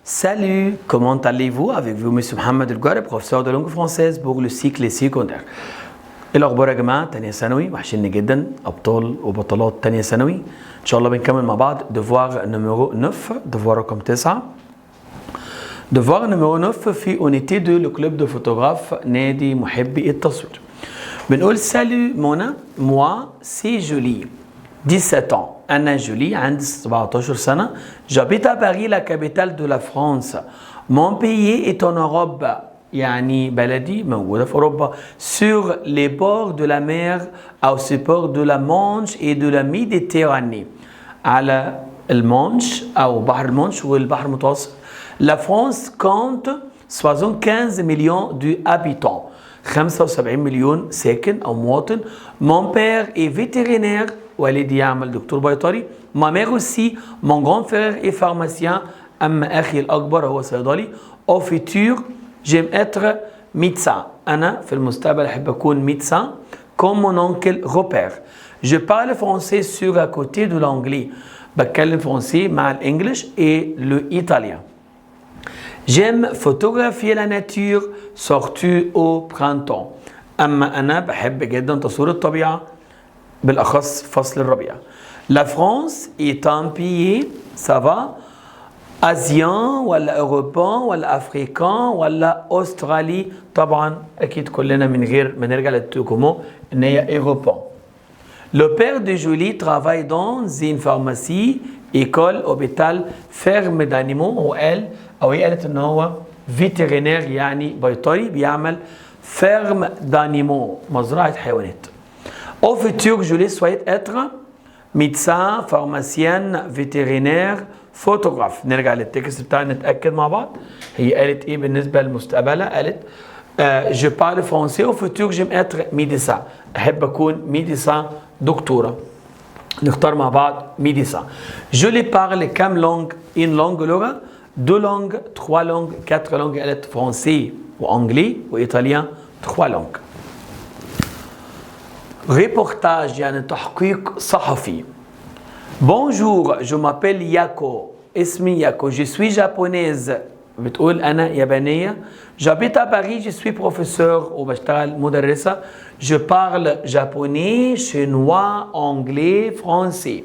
Salut, comment allez-vous? Avec vous M. Mohamed El Gouareb, professeur de langue française pour le cycle secondaire. ايه الاخبار يا جماعه؟ تانية ثانوي وحشني جدا، ابطال وبطلات تانية ثانوي. ان شاء الله بنكمل مع بعض devoir numéro 9، devoir رقم 9. devoir numéro 9 في unité 2 le club de photographe نادي محبي التصوير. بنقول salut Mona, moi c'est Julie, 17 ans. أنا جولي عندي 17 سنة. J'habite à Paris, la capitale de la France. Mon pays est en Europe. يعني بلدي موجودة في أوروبا. Sur les bords de la mer أو support de la Manche et de la Méditerranée. على المانش أو بحر المانش والبحر المتوسط. La France compte 75 millions d'habitants. 75 مليون ساكن أو مواطن. Mon père est vétérinaire. والدي يعمل دكتور بيطري. Ma mère aussi. Mon grand frère est pharmacien. أما أخي الأكبر هو صيدلي. Au futur j'aime être médecin. أنا في المستقبل أحب أكون médecin. Comme mon oncle repère. Je parle français sur à côté de l'anglais. بتكلم فرنسي مع الإنجليش et le italien. J'aime photographier la nature surtout au printemps. أما أنا بحب جدا تصوير الطبيعة بالأخص فصل الربيع. La France est un pays, ça va, asien ولا أوروبان ولا أفريقان ولا أسترالي. طبعا أكيد كلنا من غير ما نرجع للتوكومو إن هي أوروبان. Le père de Julie travaille dans une pharmacie, école, hôpital, ferme d'animaux. وقال أو هي قالت إن هو فيترينير يعني بيطري بيعمل ferme d'animaux مزرعة حيوانات. Au futur, Julie souhaite être médecin, pharmacienne, vétérinaire, photographe. نرجع للتكست بتاعنا نتأكد مع بعض. هي قالت إيه بالنسبة لمستقبلها؟ قالت je parle français. Au futur, j'aime être médecin. أحب أكون médecin دكتورة. نختار مع بعض médecin. Julie parle كم langue؟ une langue لغة، deux langues، trois langues، quatre langues. قالت français وأنجلي وإيطاليان، trois langues. reportage يعني تحقيق صحفي. Bonjour, je m'appelle Yako. اسمي ياكو. Je suis japonaise. بتقول أنا يابانية. J'habite à Paris, je suis professeur وبشتغل مدرسة. Je parle japonais, chinois, anglais, français.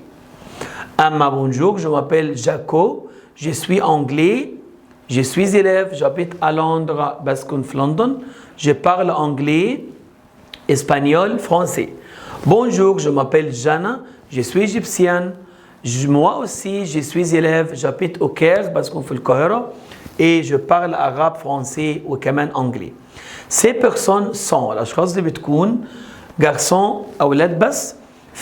أما bonjour, je m'appelle Jaco. Je suis anglais. Je suis élève. J'habite à Londres, بسكن في لندن. Je parle anglais, espagnol, français. Bonjour, je m'appelle Jana. Je suis égyptienne. Moi aussi, je suis élève. J'habite au Caire, بسكن في القاهرة. Et je parle arabe, français وكمان anglais. Ces personnes sont الأشخاص اللي بتكون garçon أولاد بس،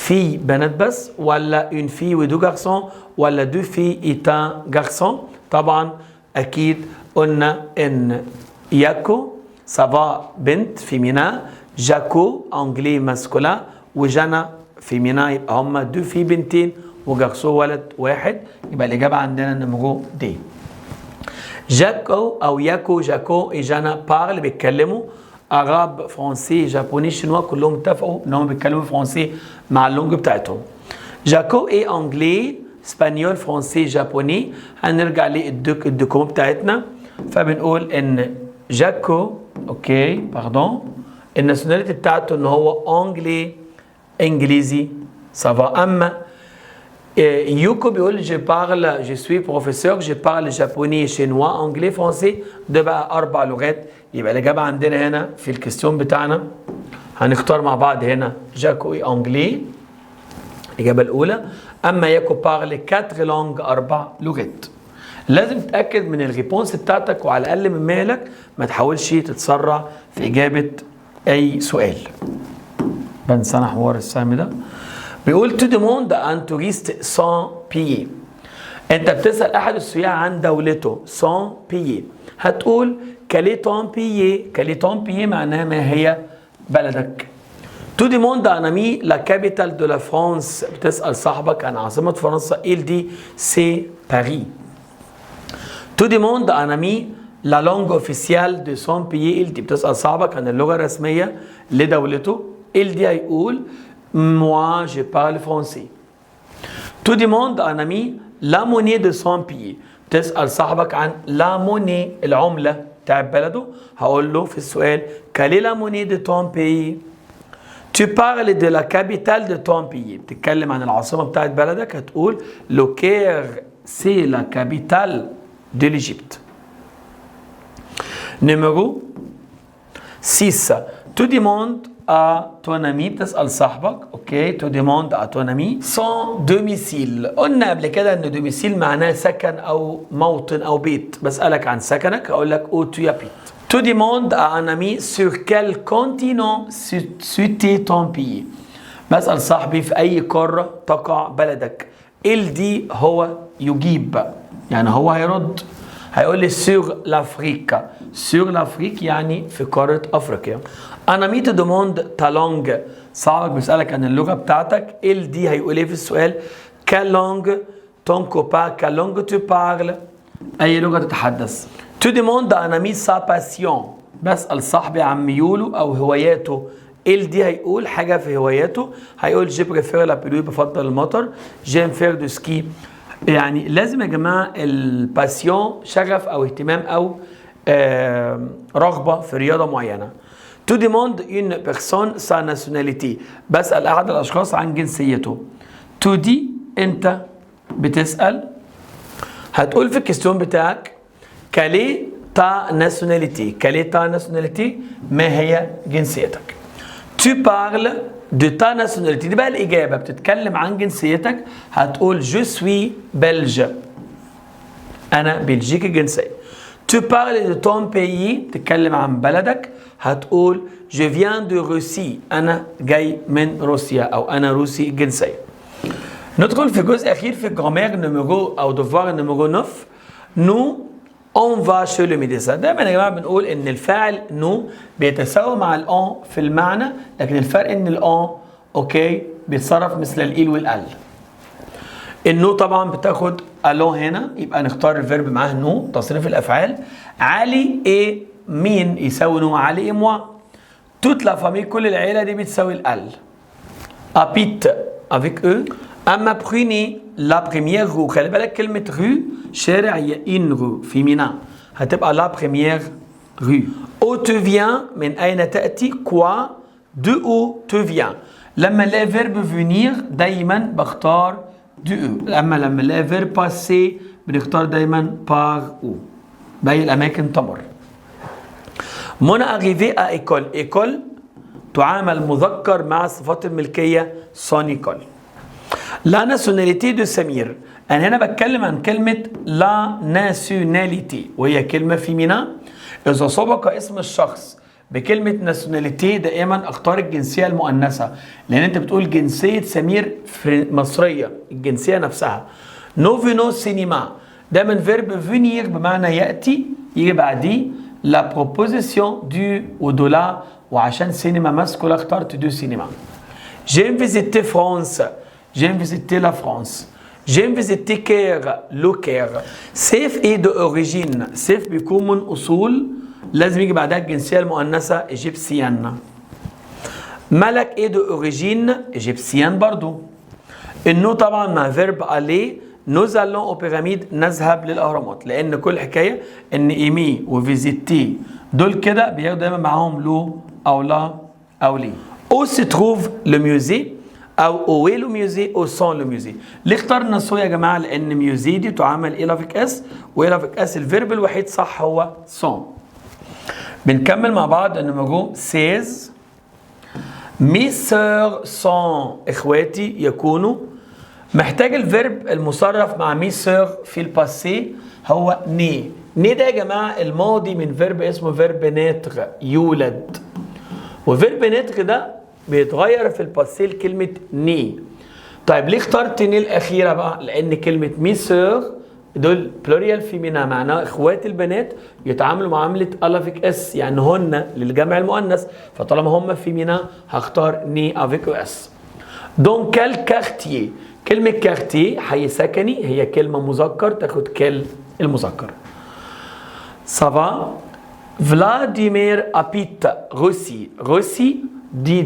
fille بنات بس، ولا une fille و deux garçons، ولا deux filles et un garçon. طبعا أكيد قلنا إن ياكو ça va بنت فيمينا، جاكو anglais masculin، وجانا فيمينا يبقى هما deux filles بنتين وجارسون ولد واحد. يبقى الإجابة عندنا نمرو دي. جاكو أو ياكو جاكو إجانا بارل بيتكلموا عرب فرنسي جابوني شينوا كلهم اتفقوا إنهم بيتكلموا فرنسي مع اللونج بتاعتهم. جاكو إيه أنجلي اسبانيول فرنسي جابوني. هنرجع للدوكومنت بتاعتنا فبنقول إن جاكو أوكي باردون الناسيوناليتي بتاعته إن هو أنجلي إنجليزي سافا. أما يوكو بيقول je parle je suis professeur je parle japonais chinois anglais français. ده بقى 4 لغات. يبقى الإجابة عندنا هنا في الكستيون بتاعنا هنختار مع بعض هنا جاكو اي انجلي الإجابة الأولى. أما ياكو بارل 4 لونج 4 لغات. لازم تتأكد من الريبونس بتاعتك وعلى الأقل من مهلك ما تحاولش تتسرع في إجابة أي سؤال. بنسى أنا حوار السهم ده. بيقول تو ديموند ان توريست سان بيي. انت بتسال احد السياح عن دولته سان بيي. هتقول كالي تون بيي. كالي تون بيي معناها ما هي بلدك. تو ديموند ان امي لا كابيتال دو لا فرانس. بتسال صاحبك عن عاصمه فرنسا. il dit سي باري. تو ديموند ان امي la langue officielle de son pays. il dit بتسأل صاحبك عن اللغة الرسمية لدولته. il dit هيقول moi je parle français. tu demandes à un ami la monnaie de son pays. بتسأل صاحبك عن la monnaie العملة بتاع بلده. هقول له في السؤال quelle est la monnaie de ton pays. tu parles de la capitale de ton pays. بتتكلم عن العاصمة بتاعت بلدك هتقول le Caire c'est la capitale de l'Égypte. Numéro 6. Tu demandes à ton ami بتسأل صاحبك اوكي tu demandes à ton ami son domicile. قلنا قبل كده ان domicile معناه سكن او موطن او بيت. بسألك عن سكنك هقول لك où tu habites. Tu demandes à un ami sur quel continent situe ton pays. بسأل صاحبي في أي قارة تقع بلدك. il dit هو يجيب يعني هو هيرد هيقول لي sur l'Afrique. sur l'Afrique يعني في قارة أفريقيا. un ami te demande ta langue. صاحبك بيسألك عن اللغة بتاعتك. il dit هيقول ايه في السؤال quelle langue ton copain quelle langue tu parles. أي لغة تتحدث. tu demandes à un ami sa passion. بسأل صاحبي عن ميوله أو هواياته. il dit هيقول حاجة في هواياته. هيقول je préfère la pluie بفضل المطر. j'aime faire du ski. يعني لازم يا جماعة الباسيون شغف أو اهتمام أو رغبة في رياضة معينة. tu demandes une personne sa nationalité. بسأل أحد الأشخاص عن جنسيته. tu dis أنت بتسأل هتقول في الكستيون بتاعك quelle est ta nationalité. quelle est ta nationalité ما هي جنسيتك. tu parles de ta nationalité. دي بقى الإجابة بتتكلم عن جنسيتك هتقول je suis belge. أنا بلجيكي الجنسية. tu parles de ton pays بتتكلم عن بلدك هتقول je viens de Russie. أنا جاي من روسيا أو أنا روسي الجنسية. ندخل في جزء أخير في الجرامير نمرو أو devoir نمرو 9. nous on va chez le médecin. دايما يا جماعه بنقول ان الفاعل نو بيتساوى مع الان في المعنى لكن الفرق ان الان اوكي بيتصرف مثل الإيل والال. النو طبعا بتاخد الو هنا يبقى نختار الفيرب معاه نو تصريف الافعال. علي ايه مين يساوي نو علي ايه موا. توت لا فامي كل العيله دي بتساوي الال. habite avec eux. اما بريني لا بريمير رو. خلي بالك كلمه رو شارع هي ان رو فيمينا هتبقى لا بريمير رو. او تو فيان من اين تاتي. كوا دو او تو فيان. لما لا فيرب فينير دايما بختار دو او. اما لما لا فيرب باسي بنختار دايما بار او. باقي الاماكن تمر. من arrivé à école. école تعامل مذكر مع الصفات الملكيه سون ايكول. لا ناسيوناليتي دو سمير. أنا هنا بتكلم عن كلمة لا ناسيوناليتي وهي كلمة فيمينا. إذا سبق اسم الشخص بكلمة ناسيوناليتي دائما اختار الجنسية المؤنثة لأن أنت بتقول جنسية سمير مصرية الجنسية نفسها. نو فينو سينما دايما فيرب فينير بمعنى يأتي يجي بعديه لا بروبوزيسيون دو ودولا وعشان سينما ماسكولا اخترت دو سينما. جيم فيزيتي فرانس. j'aime visiter la France. j'aime visiter Caire. le Caire. سيف ايه دو اوريجين. سيف بيكون من اصول لازم يجي بعدها الجنسيه المؤنثه ايجيبسيان. ملك ايه دو اوريجين ايجيبسيان برضو. النو طبعا مع فيرب الي. nous allons aux pyramides نذهب للاهرامات لان كل حكايه ان ايمي وفيزيتي دول كده بياخدوا دايما معاهم لو او لا او لي. où se trouve le musée او اوي لو ميوزي او سون لو ميوزي. ليه اخترنا سو يا جماعه لان ميوزي دي تعامل الافيك اس والافيك اس الفيرب الوحيد صح هو سون. بنكمل مع بعض النمرو 16. مي سور سون اخواتي يكونوا. محتاج الفيرب المصرف مع مي سور في الباسي هو ني. ني ده يا جماعه الماضي من فيرب اسمه فيرب ناتر يولد. وفيرب ناتر ده بيتغير في الباسي لكلمة ني. طيب ليه اخترت ني الأخيرة بقى؟ لأن كلمة مي سور دول بلوريال فيمينا معناها إخوات البنات يتعاملوا معاملة ألافيك اس يعني هن للجمع المؤنث فطالما هم فيمينا هختار ني افيك اس. دون كال كارتيه. كلمة كارتيه حي سكني هي كلمة مذكر تاخد كال المذكر. Ça va? Vladimir habite Russie. Russie دي